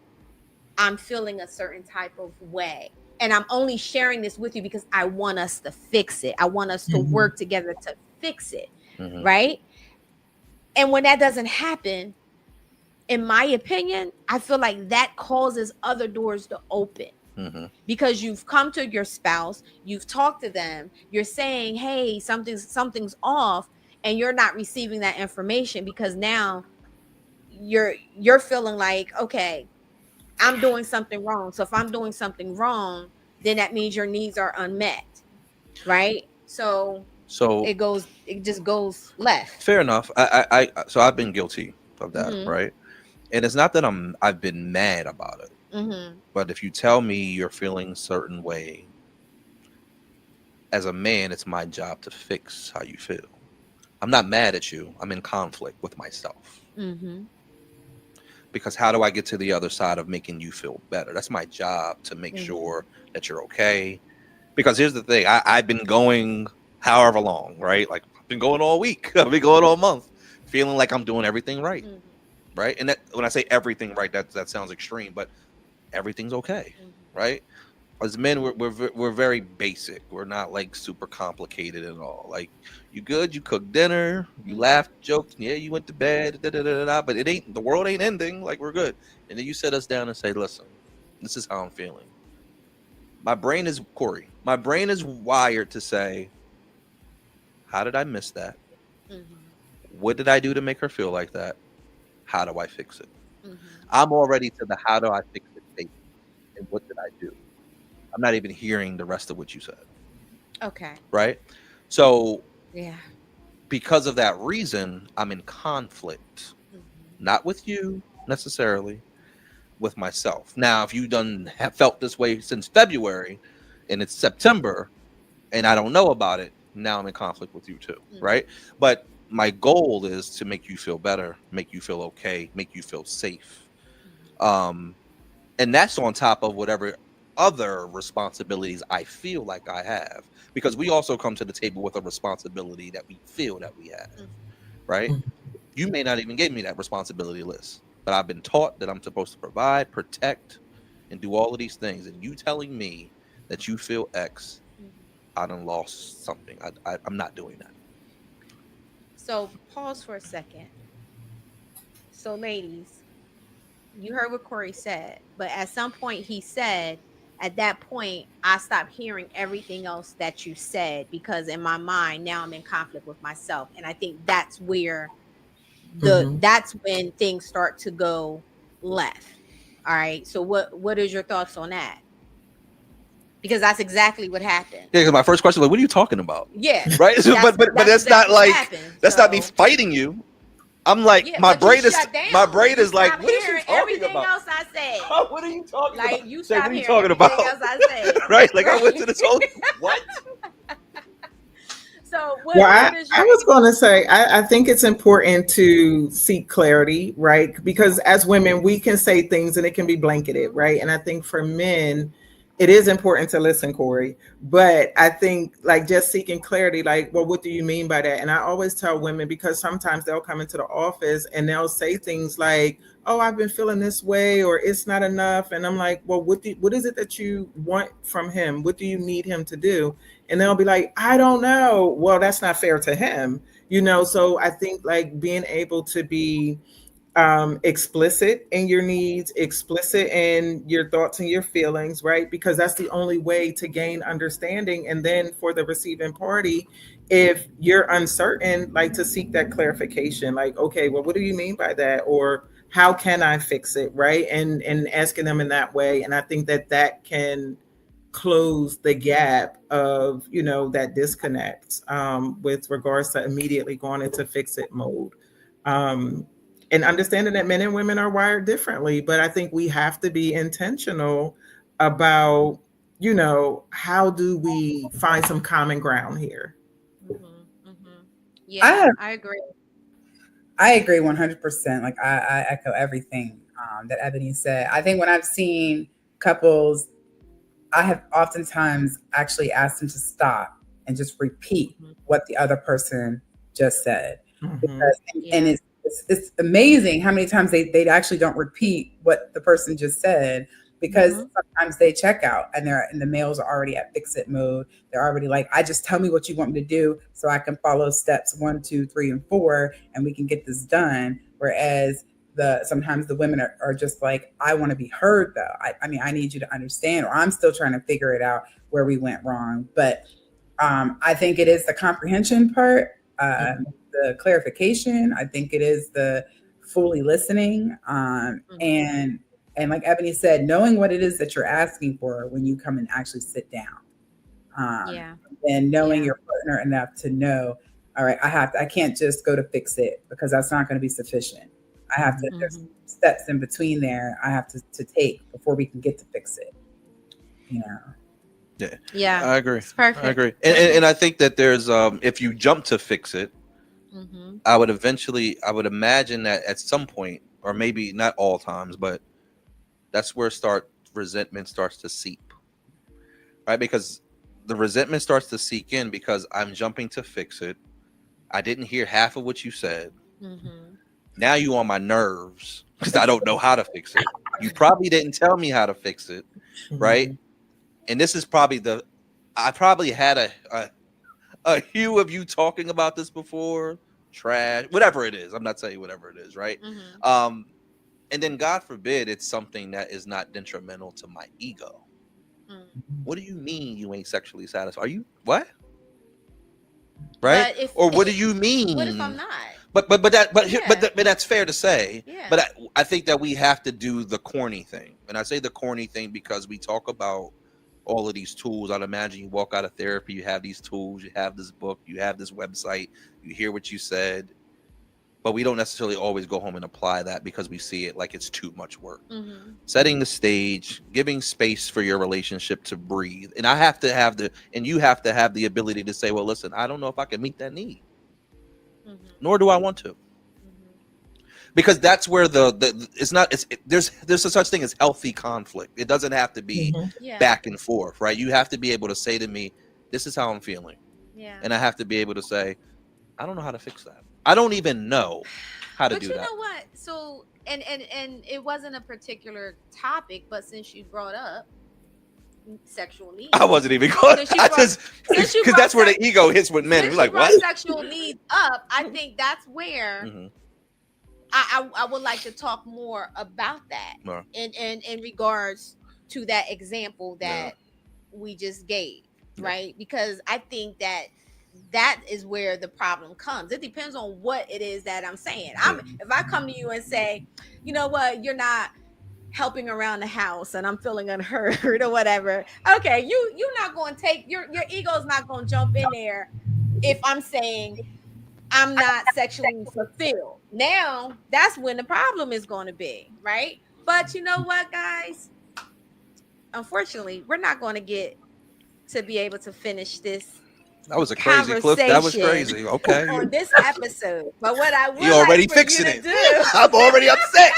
A: I'm feeling a certain type of way. And I'm only sharing this with you because I want us to fix it. I want us to work together to fix it. Right? And when that doesn't happen, in my opinion, I feel like that causes other doors to open. because you've come to your spouse, you've talked to them, you're saying, hey, something's off, and you're not receiving that information because now you're feeling like, okay, I'm doing something wrong. So if I'm doing something wrong, then that means your needs are unmet, right? So it just goes left.
C: Fair enough. So I've been guilty of that, right? And it's not that I've been mad about it. But if you tell me you're feeling a certain way, as a man, it's my job to fix how you feel. I'm not mad at you. I'm in conflict with myself. Because how do I get to the other side of making you feel better? That's my job, to make sure that you're okay. Because here's the thing. I've been going however long, right? Like, I've been going all week. I've been going all month, feeling like I'm doing everything right. Right? And that, when I say everything right, that sounds extreme, but everything's okay, right? As men, we're very basic. We're not like super complicated at all. Like, you good, you cooked dinner, you laughed, joked, yeah, you went to bed, but the world ain't ending. Like, we're good. And then you sit us down and say, listen, this is how I'm feeling. My brain is wired to say, how did I miss that? What did I do to make her feel like that? How do I fix it? I'm already to the how do I fix it state. And what did I do? I'm not even hearing the rest of what you said.
A: Okay.
C: Right? So,
A: yeah,
C: because of that reason, I'm in conflict. Not with you necessarily, with myself. Now, if you have felt this way since February and it's September and I don't know about it, now I'm in conflict with you too, right? But my goal is to make you feel better, make you feel okay, make you feel safe. And that's on top of whatever other responsibilities I feel like I have, because we also come to the table with a responsibility that we feel that we have, right? You may not even give me that responsibility list, but I've been taught that I'm supposed to provide, protect, and do all of these things. And you telling me that you feel X, I done lost something. I'm not doing that.
A: So pause for a second. So ladies, you heard what Corey said, but at some point he said, at that point, I stopped hearing everything else that you said, because in my mind, now I'm in conflict with myself. And I think that's where that's when things start to go left. All right. So what is your thoughts on that? Because that's exactly what happened.
C: Yeah, because my first question was, like, what are you talking about?
A: Yeah.
C: Right? But that's not like, that's not me fighting you. I'm like,
A: Yeah,
C: my brain is
A: You
C: like,
A: stop
C: what is she
A: hearing
C: talking
A: everything
C: about?
A: else I said.
C: What are you talking about?
A: Like, you
C: Say,
A: stop
C: what are you
A: hearing
C: talking
A: everything
C: about?
A: else I said.
C: Right? Like, I went to this whole what?
A: So
D: well, I was going to say, I think it's important to seek clarity, right? Because as women, we can say things and it can be blanketed, right? And I think for men, it is important to listen, Corey. But I think like just seeking clarity, like, well, what do you mean by that? And I always tell women, because sometimes they'll come into the office and they'll say things like, oh, I've been feeling this way, or it's not enough. And I'm like, well, what is it that you want from him? What do you need him to do? And they'll be like, I don't know. Well, that's not fair to him, So I think like being able to be explicit in your needs, explicit in your thoughts and your feelings, right? Because that's the only way to gain understanding. And then for the receiving party, if you're uncertain, like to seek that clarification, like, okay, well, what do you mean by that? Or how can I fix it, right? And asking them in that way. And I think that can close the gap of, that disconnect with regards to immediately going into fix it mode. And understanding that men and women are wired differently, but I think we have to be intentional about, how do we find some common ground here?
A: Yeah, I agree.
E: I agree 100%. Like I echo everything that Ebony said. I think when I've seen couples, I have oftentimes actually asked them to stop and just repeat what the other person just said. Because, and it's amazing how many times they actually don't repeat what the person just said, because sometimes they check out and the males are already at fix it mode. They're already like, I just tell me what you want me to do so I can follow steps 1, 2, 3, and 4, and we can get this done. Whereas sometimes the women are just like, I want to be heard though. I mean, I need you to understand, or I'm still trying to figure it out where we went wrong. But I think it is the comprehension part, the clarification. I think it is the fully listening. And like Ebony said, knowing what it is that you're asking for when you come and actually sit down. And knowing your partner enough to know, all right, I can't just go to fix it, because that's not going to be sufficient. I have to, there's steps in between there I have to take before we can get to fix it. You know?
C: Yeah, I agree.
A: It's perfect.
C: I agree. And I think that there's, if you jump to fix it, I would imagine that at some point, or maybe not all times, but that's where resentment starts to seep, right? Because the resentment starts to seep in because I'm jumping to fix it. I didn't hear half of what you said. Now you on my nerves because I don't know how to fix it. You probably didn't tell me how to fix it, right? And this is probably I probably had a hue of you talking about this before, trash, whatever it is. I'm not saying whatever it is, right? And then God forbid it's something that is not detrimental to my ego. What do you mean you ain't sexually satisfied? Are you what? Right? What do you mean?
A: What if I'm not?
C: But that's fair to say. But I think that we have to do the corny thing. And I say the corny thing because we talk about all of these tools. I'd imagine you walk out of therapy, you have these tools, you have this book, you have this website, you hear what you said, but we don't necessarily always go home and apply that because we see it like it's too much work. Setting the stage, giving space for your relationship to breathe. And you have to have the ability to say, well, listen, I don't know if I can meet that need. Nor do I want to. Because that's where there's a such thing as healthy conflict. It doesn't have to be back and forth, right? You have to be able to say to me, this is how I'm feeling. And I have to be able to say, I don't know how to fix that. I don't even know how to do that. But you know
A: what? So, and it wasn't a particular topic, but since you brought up sexual needs,
C: I wasn't even going. Because that's where the ego hits with men. We're like, what?
A: Sexual needs up. I think that's where I would like to talk more about that in regards to that example that we just gave, right? Because I think that is where the problem comes. It depends on what it is that I'm saying. If I come to you and say, you know what, you're not helping around the house and I'm feeling unheard or whatever. Okay, you're not going to take your ego's not going to jump in there if I'm saying I'm not sexually fulfilled. Now, that's when the problem is going to be, right? But you know what, guys? Unfortunately, we're not going to get to be able to finish this.
C: That was a crazy clip. That was crazy. Okay.
A: On this episode. But what I would
C: you already
A: like for
C: fixing
A: you to
C: it.
A: do,
C: I'm already upset.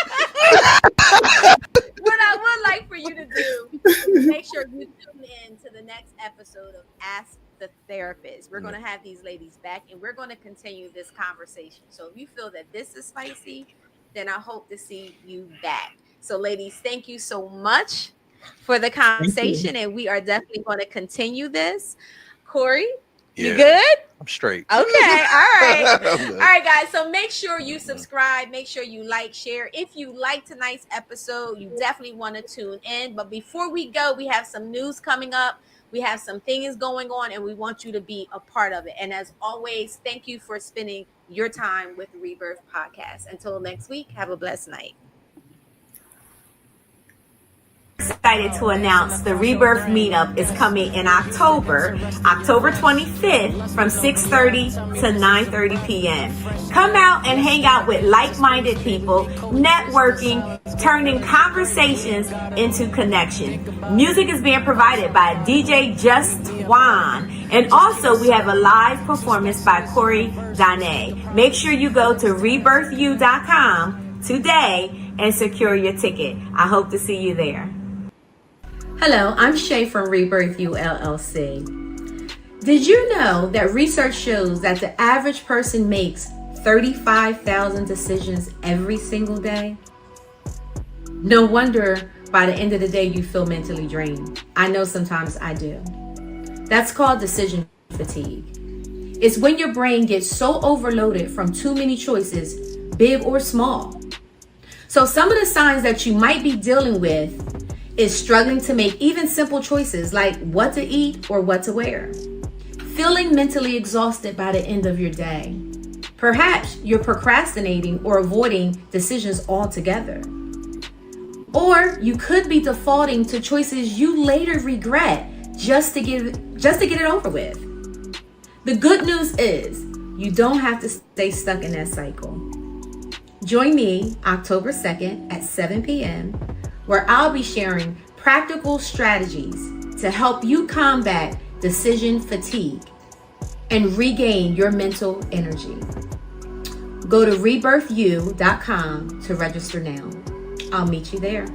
A: What I would like for you to do is make sure you tune in to the next episode of Ask the Therapist. We're going to have these ladies back and we're going to continue this conversation. So if you feel that this is spicy, then I hope to see you back. So ladies, thank you so much for the conversation. And we are definitely going to continue this. Corey, you good?
C: I'm straight.
A: Okay. All right. All right, guys. So make sure you subscribe. Make sure you like, share. If you like tonight's episode, you definitely want to tune in. But before we go, we have some news coming up. We have some things going on, and we want you to be a part of it. And as always, thank you for spending your time with the Rebirth Podcast. Until next week, have a blessed night. Excited to announce the Rebirth Meetup is coming in October 25th from 6:30 to 9:30 p.m. Come out and hang out with like-minded people, networking, turning conversations into connection. Music is being provided by DJ Just Juan. And also we have a live performance by Corey Dane. Make sure you go to rebirthu.com today and secure your ticket. I hope to see you there. Hello, I'm Shay from Rebirth U LLC. Did you know that research shows that the average person makes 35,000 decisions every single day? No wonder by the end of the day you feel mentally drained. I know sometimes I do. That's called decision fatigue. It's when your brain gets so overloaded from too many choices, big or small. So some of the signs that you might be dealing with is struggling to make even simple choices like what to eat or what to wear. Feeling mentally exhausted by the end of your day. Perhaps you're procrastinating or avoiding decisions altogether. Or you could be defaulting to choices you later regret just to get it over with. The good news is you don't have to stay stuck in that cycle. Join me October 2nd at 7 p.m. where I'll be sharing practical strategies to help you combat decision fatigue and regain your mental energy. Go to rebirthyou.com to register now. I'll meet you there.